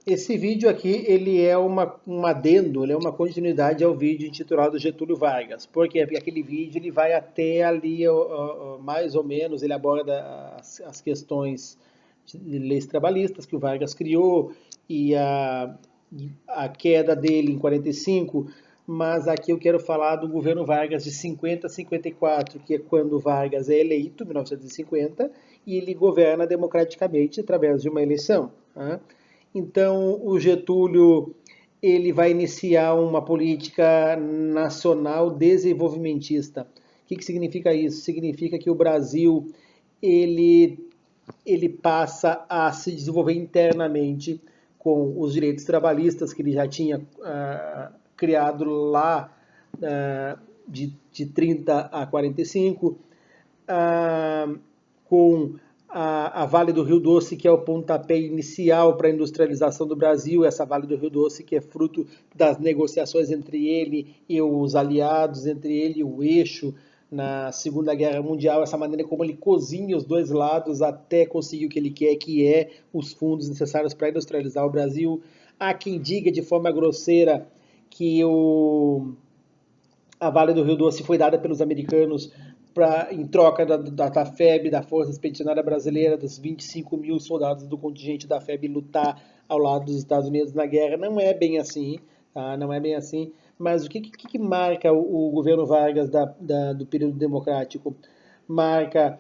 Esse vídeo aqui, ele é um adendo, ele é uma continuidade ao vídeo intitulado Getúlio Vargas. Por quê? Porque aquele vídeo ele vai até ali, mais ou menos, ele aborda as questões de leis trabalhistas que o Vargas criou e a queda dele em 45, mas aqui eu quero falar do governo Vargas de 50 a 54, que é quando Vargas é eleito, em 1950, e ele governa democraticamente através de uma eleição. Tá? Então, o Getúlio ele vai iniciar uma política nacional desenvolvimentista. O que significa isso? Significa que o Brasil ele, ele passa a se desenvolver internamente com os direitos trabalhistas que ele já tinha criado lá de 30 a 45, com a Vale do Rio Doce, que é o pontapé inicial para a industrialização do Brasil, essa Vale do Rio Doce que é fruto das negociações entre ele e os aliados, entre ele e o eixo na Segunda Guerra Mundial, essa maneira como ele cozinha os dois lados até conseguir o que ele quer, que é os fundos necessários para industrializar o Brasil. Há quem diga de forma grosseira que a Vale do Rio Doce foi dada pelos americanos em troca da FEB, da Força Expedicionária Brasileira, dos 25 mil soldados do contingente da FEB lutar ao lado dos Estados Unidos na guerra. Não é bem assim, tá? Não é bem assim. Mas o que marca o governo Vargas do período democrático? Marca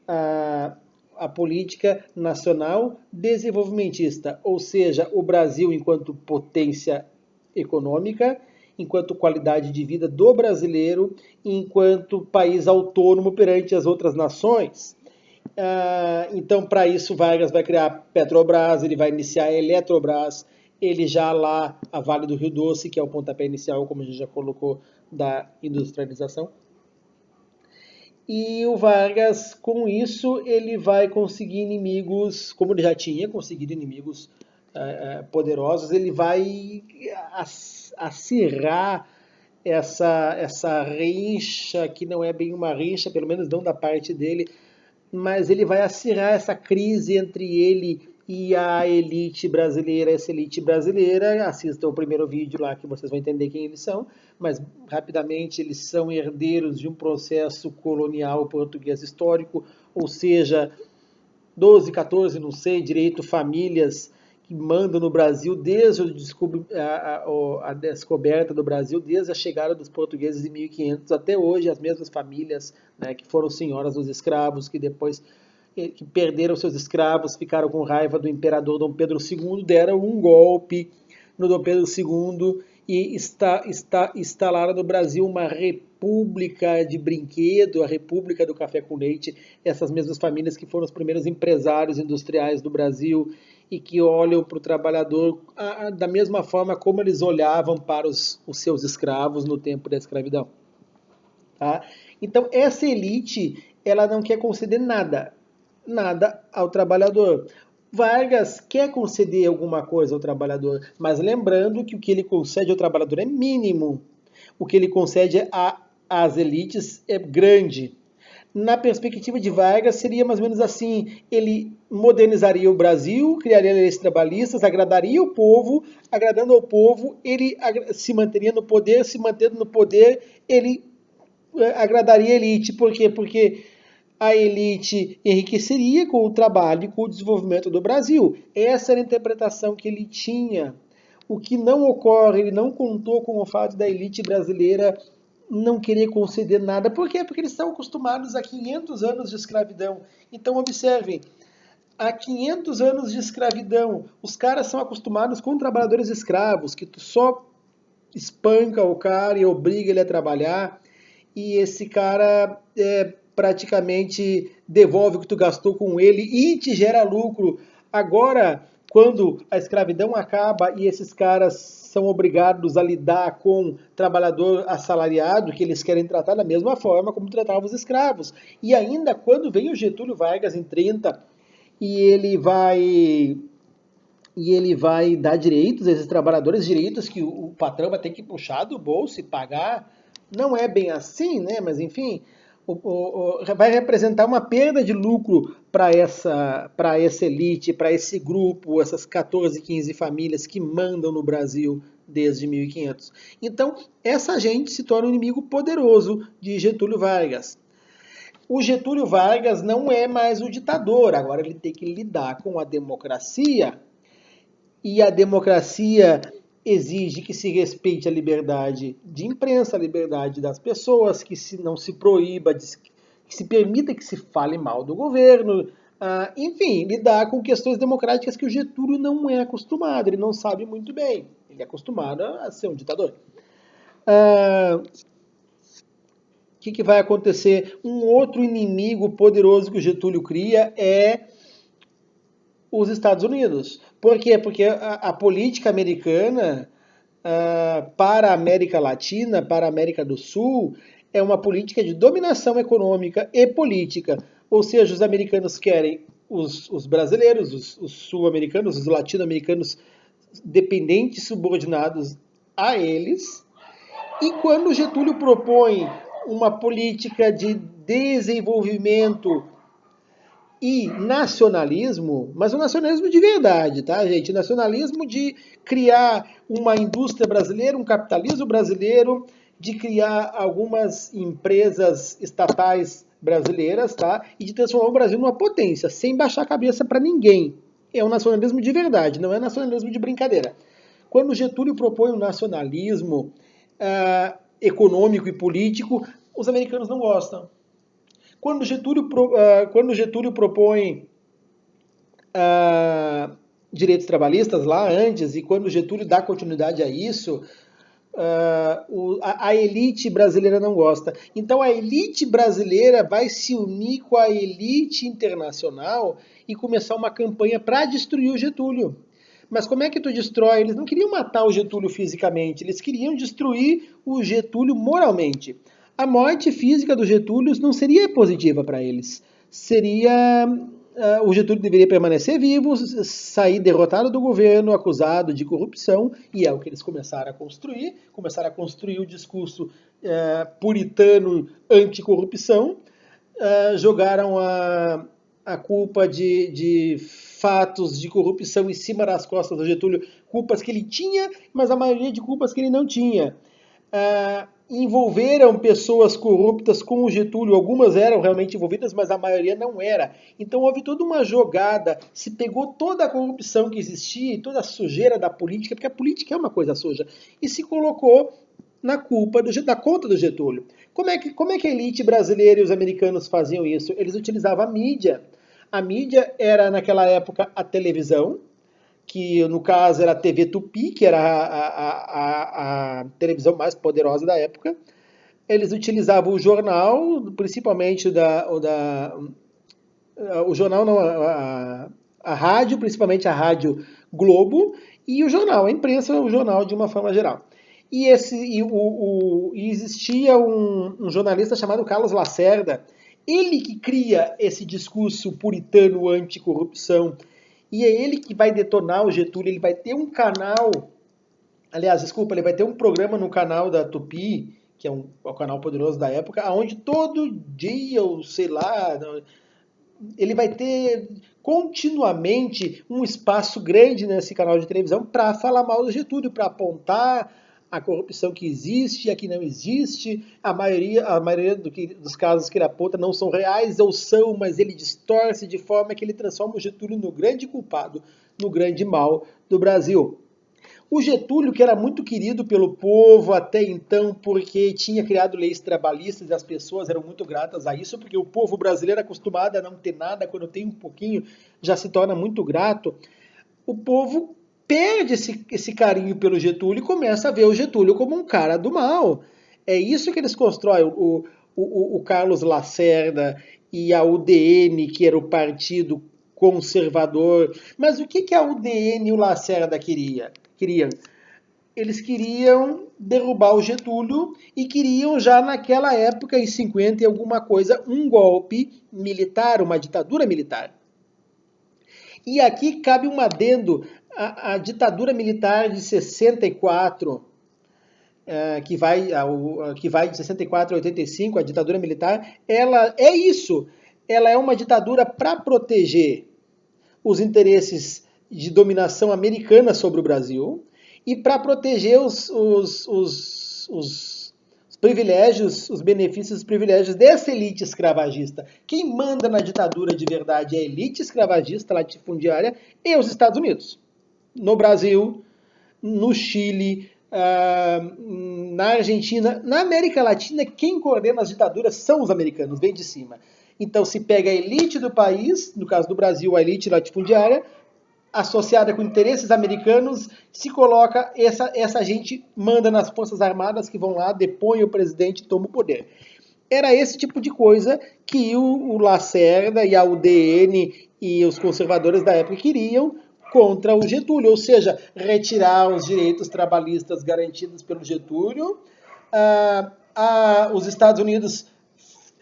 a política nacional desenvolvimentista, ou seja, o Brasil enquanto potência econômica, enquanto qualidade de vida do brasileiro, enquanto país autônomo perante as outras nações. Então, para isso, Vargas vai criar Petrobras, ele vai iniciar a Eletrobras, ele já lá, a Vale do Rio Doce, que é o pontapé inicial, como a gente já colocou, da industrialização. E o Vargas, com isso, ele vai conseguir inimigos, como ele já tinha conseguido inimigos poderosos, ele vai acirrar essa rincha, que não é bem uma rincha, pelo menos não da parte dele, mas ele vai acirrar essa crise entre ele e a elite brasileira. Essa elite brasileira, assistam o primeiro vídeo lá que vocês vão entender quem eles são, mas rapidamente eles são herdeiros de um processo colonial português histórico, ou seja, 12, 14, não sei direito, famílias que mandam no Brasil desde a descoberta do Brasil, desde a chegada dos portugueses em 1500 até hoje, as mesmas famílias, né, que foram senhoras dos escravos, que depois que perderam seus escravos, ficaram com raiva do imperador Dom Pedro II, deram um golpe no Dom Pedro II e instalaram no Brasil uma república de brinquedo, a República do Café com Leite, essas mesmas famílias que foram os primeiros empresários industriais do Brasil e que olham para o trabalhador da mesma forma como eles olhavam para os seus escravos no tempo da escravidão. Tá? Então, essa elite, ela não quer conceder nada ao trabalhador. Vargas quer conceder alguma coisa ao trabalhador, mas lembrando que o que ele concede ao trabalhador é mínimo. O que ele concede às elites é grande. Na perspectiva de Vargas, seria mais ou menos assim: ele modernizaria o Brasil, criaria leis trabalhistas, agradaria o povo, agradando ao povo, ele se manteria no poder, se mantendo no poder, ele agradaria a elite. Por quê? Porque a elite enriqueceria com o trabalho e com o desenvolvimento do Brasil. Essa era a interpretação que ele tinha. O que não ocorre, ele não contou com o fato da elite brasileira não querer conceder nada. Por quê? Porque eles estão acostumados a 500 anos de escravidão. Então, observem, há 500 anos de escravidão, os caras são acostumados com trabalhadores escravos, que tu só espanca o cara e obriga ele a trabalhar, e esse cara praticamente devolve o que tu gastou com ele e te gera lucro. Agora, quando a escravidão acaba e esses caras são obrigados a lidar com trabalhador assalariado, que eles querem tratar da mesma forma como tratavam os escravos. E ainda quando vem o Getúlio Vargas em 30 e ele vai dar direitos a esses trabalhadores, direitos que o patrão vai ter que puxar do bolso e pagar. Não é bem assim, né? Mas enfim, vai representar uma perda de lucro para essa elite, para esse grupo, essas 14, 15 famílias que mandam no Brasil desde 1500. Então, essa gente se torna um inimigo poderoso de Getúlio Vargas. O Getúlio Vargas não é mais o ditador, agora ele tem que lidar com a democracia, e a democracia exige que se respeite a liberdade de imprensa, a liberdade das pessoas, que não se proíba, que se permita que se fale mal do governo, enfim, lidar com questões democráticas que o Getúlio não é acostumado, ele não sabe muito bem, ele é acostumado a ser um ditador. O que vai acontecer? Um outro inimigo poderoso que o Getúlio cria é os Estados Unidos. Por quê? Porque a política americana para a América Latina, para a América do Sul, é uma política de dominação econômica e política. Ou seja, os americanos querem os brasileiros, os sul-americanos, os latino-americanos dependentes, subordinados a eles. E quando Getúlio propõe uma política de desenvolvimento e nacionalismo, mas um nacionalismo de verdade, tá, gente? Nacionalismo de criar uma indústria brasileira, um capitalismo brasileiro, de criar algumas empresas estatais brasileiras, tá? E de transformar o Brasil numa potência, sem baixar a cabeça para ninguém. É um nacionalismo de verdade, não é nacionalismo de brincadeira. Quando Getúlio propõe um nacionalismo econômico e político, os americanos não gostam. Quando Getúlio propõe direitos trabalhistas lá antes, e quando Getúlio dá continuidade a isso, a elite brasileira não gosta. Então a elite brasileira vai se unir com a elite internacional e começar uma campanha para destruir o Getúlio. Mas como é que tu destrói? Eles não queriam matar o Getúlio fisicamente, eles queriam destruir o Getúlio moralmente. A morte física do Getúlio não seria positiva para eles. O Getúlio deveria permanecer vivo, sair derrotado do governo, acusado de corrupção, e é o que eles começaram a construir o discurso puritano anticorrupção, jogaram a culpa de fatos de corrupção em cima das costas do Getúlio, culpas que ele tinha, mas a maioria de culpas que ele não tinha. Envolveram pessoas corruptas com o Getúlio, algumas eram realmente envolvidas, mas a maioria não era. Então houve toda uma jogada, se pegou toda a corrupção que existia e toda a sujeira da política, porque a política é uma coisa suja, e se colocou na conta do Getúlio. Como é que a elite brasileira e os americanos faziam isso? Eles utilizavam a mídia. A mídia era, naquela época, a televisão, que no caso era a TV Tupi, que era a televisão mais poderosa da época. Eles utilizavam o jornal, principalmente o jornal não, a rádio, principalmente a Rádio Globo, e o jornal, a imprensa, o jornal de uma forma geral. E existia um jornalista chamado Carlos Lacerda, ele que cria esse discurso puritano anticorrupção, e é ele que vai detonar o Getúlio. Ele vai ter um canal, ele vai ter um programa no canal da Tupi, que é o canal poderoso da época, onde todo dia, ou sei lá, ele vai ter continuamente um espaço grande nesse canal de televisão para falar mal do Getúlio, para apontar a corrupção que existe e a que não existe. A maioria dos casos que ele aponta não são reais, ou são, mas ele distorce de forma que ele transforma o Getúlio no grande culpado, no grande mal do Brasil. O Getúlio, que era muito querido pelo povo até então, porque tinha criado leis trabalhistas e as pessoas eram muito gratas a isso, porque o povo brasileiro é acostumado a não ter nada, quando tem um pouquinho já se torna muito grato. O povo perde esse carinho pelo Getúlio e começa a ver o Getúlio como um cara do mal. É isso que eles constroem. O Carlos Lacerda e a UDN, que era o Partido Conservador. Mas o que a UDN e o Lacerda queriam? Eles queriam derrubar o Getúlio e queriam já naquela época, em 50 e alguma coisa, um golpe militar, uma ditadura militar. E aqui cabe um adendo. A ditadura militar de 64, que vai de 64 a 85, a ditadura militar, ela é isso. ela é uma ditadura para proteger os interesses de dominação americana sobre o Brasil e para proteger os privilégios, os benefícios e privilégios dessa elite escravagista. Quem manda na ditadura de verdade é a elite escravagista latifundiária e os Estados Unidos. No Brasil, no Chile, na Argentina, na América Latina, quem coordena as ditaduras são os americanos, vem de cima. Então se pega a elite do país, no caso do Brasil, a elite latifundiária, associada com interesses americanos, se coloca, essa gente manda nas Forças Armadas que vão lá, depõe o presidente e toma o poder. Era esse tipo de coisa que o Lacerda e a UDN e os conservadores da época queriam contra o Getúlio, ou seja, retirar os direitos trabalhistas garantidos pelo Getúlio, os Estados Unidos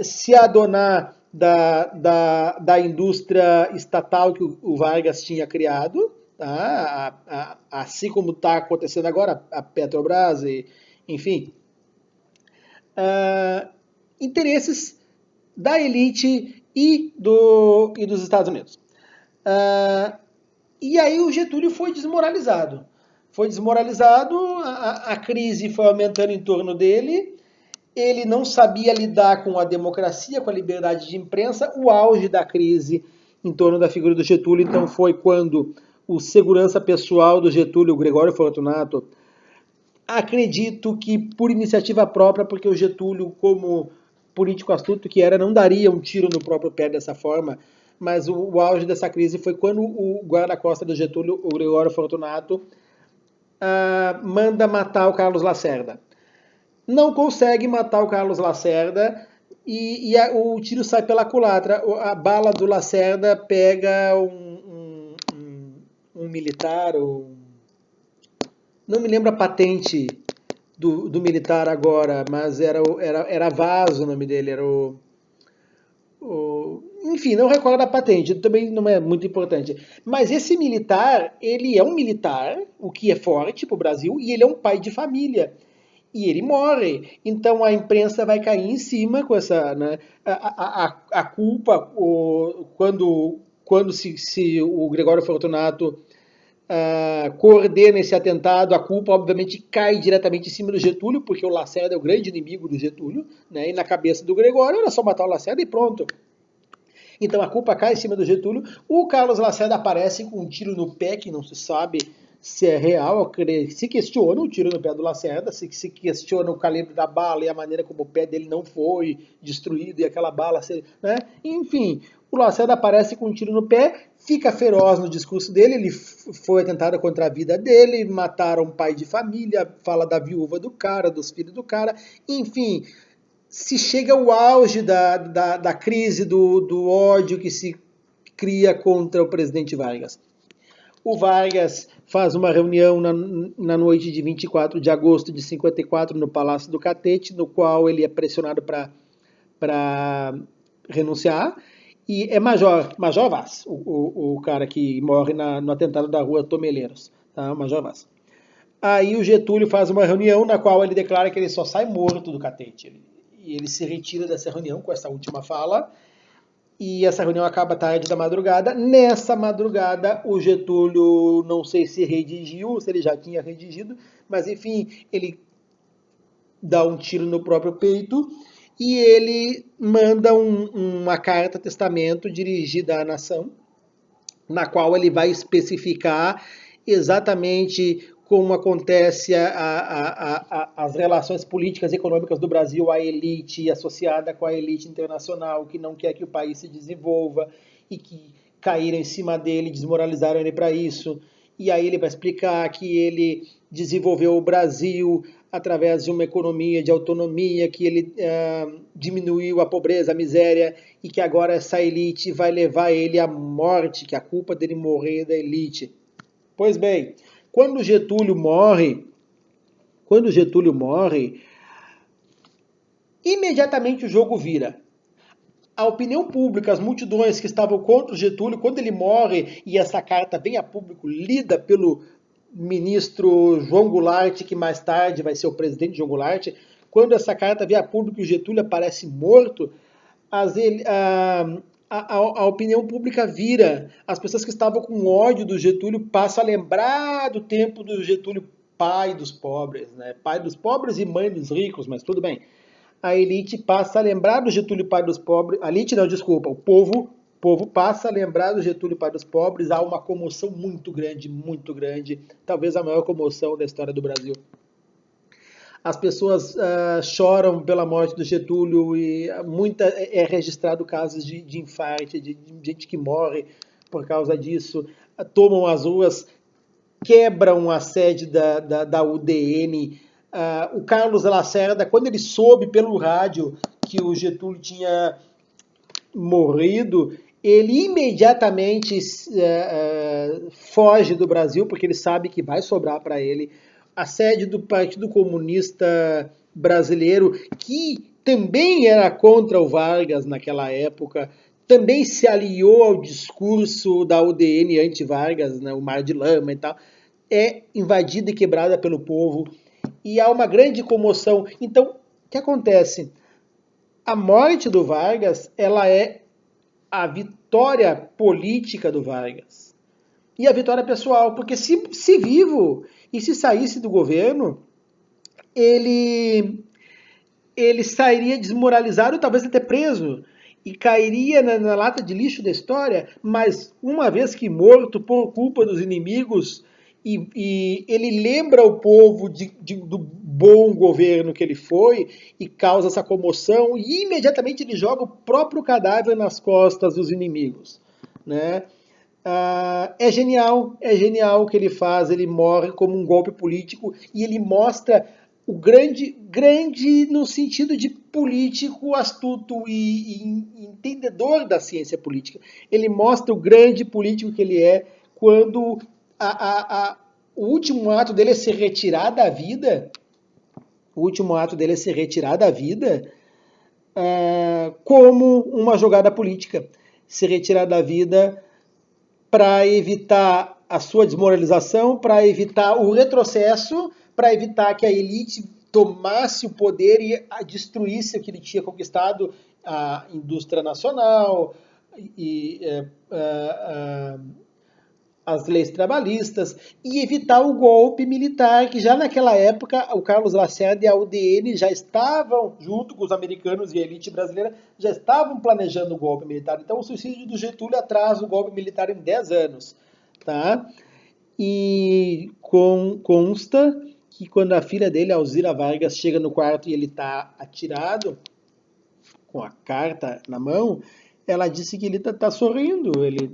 se adonar da indústria estatal que o Vargas tinha criado, tá? Assim como está acontecendo agora a Petrobras, enfim. Interesses da elite e dos Estados Unidos. E aí o Getúlio foi desmoralizado. A crise foi aumentando em torno dele, ele não sabia lidar com a democracia, com a liberdade de imprensa. O auge da crise em torno da figura do Getúlio, então, foi quando o segurança pessoal do Getúlio, o Gregório Fortunato, acredito que por iniciativa própria, porque o Getúlio, como político astuto que era, não daria um tiro no próprio pé dessa forma, mas o auge dessa crise foi quando o guarda-costas do Getúlio, o Gregório Fortunato, manda matar o Carlos Lacerda. Não consegue matar o Carlos Lacerda e o tiro sai pela culatra. A bala do Lacerda pega um militar, não me lembro a patente do militar agora, mas era Vaz o nome dele, era enfim, não recordo a patente, também não é muito importante. Mas esse militar, ele é um militar, o que é forte para o Brasil, e ele é um pai de família. E ele morre. Então a imprensa vai cair em cima com essa, né, a culpa, quando se o Gregório Fortunato coordena esse atentado, a culpa obviamente cai diretamente em cima do Getúlio, porque o Lacerda é o grande inimigo do Getúlio, né, e na cabeça do Gregório era só matar o Lacerda e pronto. Então a culpa cai em cima do Getúlio. O Carlos Lacerda aparece com um tiro no pé, que não se sabe se é real, se questiona o tiro no pé do Lacerda, se questiona o calibre da bala e a maneira como o pé dele não foi destruído e aquela bala, né? Enfim, o Lacerda aparece com um tiro no pé, fica feroz no discurso dele, ele foi atentado contra a vida dele, mataram um pai de família, fala da viúva do cara, dos filhos do cara, enfim, se chega ao auge da crise do ódio que se cria contra o presidente Vargas. O Vargas faz uma reunião na noite de 24 de agosto de 54 no Palácio do Catete, no qual ele é pressionado para renunciar. E é Major Vaz, o cara que morre no atentado da rua Tomeleiros, tá? Major Vaz. Aí o Getúlio faz uma reunião na qual ele declara que ele só sai morto do Catete. E ele se retira dessa reunião com essa última fala. E essa reunião acaba tarde da madrugada. Nessa madrugada, o Getúlio, não sei se redigiu, se ele já tinha redigido, mas enfim, ele dá um tiro no próprio peito e ele manda uma carta-testamento dirigida à nação, na qual ele vai especificar exatamente como acontece as relações políticas e econômicas do Brasil, a elite associada com a elite internacional, que não quer que o país se desenvolva e que caíram em cima dele, desmoralizaram ele para isso. E aí ele vai explicar que ele desenvolveu o Brasil através de uma economia de autonomia, que ele diminuiu a pobreza, a miséria, e que agora essa elite vai levar ele à morte, que a culpa dele morrer é da elite. Pois bem, quando Getúlio morre, imediatamente o jogo vira. A opinião pública, as multidões que estavam contra o Getúlio, quando ele morre e essa carta vem a público, lida pelo ministro João Goulart, que mais tarde vai ser o presidente João Goulart, quando essa carta vem a público e o Getúlio aparece morto, a opinião pública vira. As pessoas que estavam com ódio do Getúlio passam a lembrar do tempo do Getúlio, pai dos pobres, né? Pai dos pobres e mãe dos ricos, mas tudo bem. A elite passa a lembrar do Getúlio, pai dos pobres. A elite não, desculpa, o povo passa a lembrar do Getúlio, pai dos pobres. Há uma comoção muito grande, talvez a maior comoção da história do Brasil. As pessoas choram pela morte do Getúlio e é registrado casos de infarto, de gente que morre por causa disso, tomam as ruas, quebram a sede da UDN. O Carlos Lacerda, quando ele soube pelo rádio que o Getúlio tinha morrido, ele imediatamente foge do Brasil, porque ele sabe que vai sobrar para ele a sede do Partido Comunista Brasileiro, que também era contra o Vargas naquela época, também se aliou ao discurso da UDN anti-Vargas, né, o Mar de Lama e tal, é invadida e quebrada pelo povo, e há uma grande comoção. Então, o que acontece? A morte do Vargas, ela é a vitória política do Vargas. E a vitória pessoal, porque se vivo e se saísse do governo, ele sairia desmoralizado, talvez até preso, e cairia na lata de lixo da história, mas uma vez que morto por culpa dos inimigos, e ele lembra o povo do bom governo que ele foi e causa essa comoção, e imediatamente ele joga o próprio cadáver nas costas dos inimigos, né? É genial o que ele faz, ele morre como um golpe político e ele mostra o grande no sentido de político astuto e entendedor da ciência política. Ele mostra o grande político que ele é quando o último ato dele é se retirar da vida, como uma jogada política, se retirar da vida para evitar a sua desmoralização, para evitar o retrocesso, para evitar que a elite tomasse o poder e destruísse o que ele tinha conquistado, a indústria nacional e as leis trabalhistas, e evitar o golpe militar, que já naquela época o Carlos Lacerda e a UDN já estavam, junto com os americanos e a elite brasileira, já estavam planejando o golpe militar. Então o suicídio do Getúlio atrasa o golpe militar em 10 anos. Tá? E consta que quando a filha dele, Alzira Vargas, chega no quarto e ele está atirado, com a carta na mão, ela disse que ele está sorrindo, ele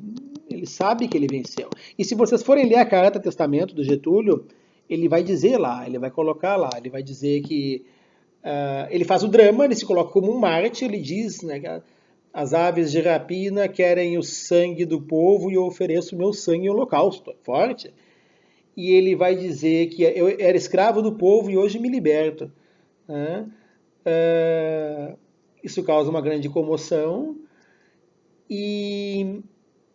sabe que ele venceu. E se vocês forem ler a carta testamento do Getúlio, ele vai dizer lá, ele vai colocar lá, ele vai dizer que ele faz o drama, ele se coloca como um mártir, ele diz, né, que as aves de rapina querem o sangue do povo e eu ofereço meu sangue em holocausto. Forte. E ele vai dizer que eu era escravo do povo e hoje me liberto. Né? Isso causa uma grande comoção e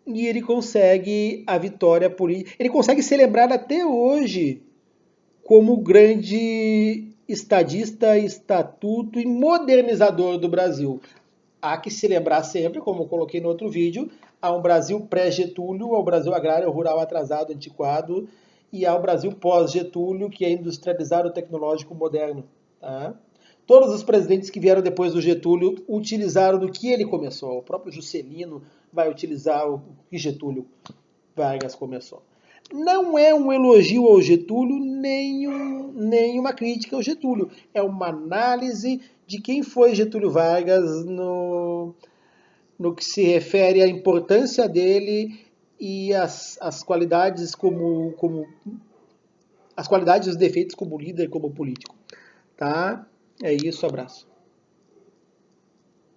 ele consegue a vitória política. Ele consegue ser lembrado até hoje como grande estadista, estatuto e modernizador do Brasil. Há que se lembrar sempre, como eu coloquei no outro vídeo, há um Brasil pré-Getúlio, ao Brasil agrário, rural, atrasado, antiquado, e há o Brasil pós-Getúlio, que é industrializado, tecnológico, moderno. Tá? Todos os presidentes que vieram depois do Getúlio utilizaram do que ele começou. O próprio Juscelino vai utilizar o que Getúlio Vargas começou. Não é um elogio ao Getúlio, nem uma crítica ao Getúlio. É uma análise de quem foi Getúlio Vargas no que se refere à importância dele e as qualidades as qualidades e os defeitos como líder, como político. Tá? É isso, abraço.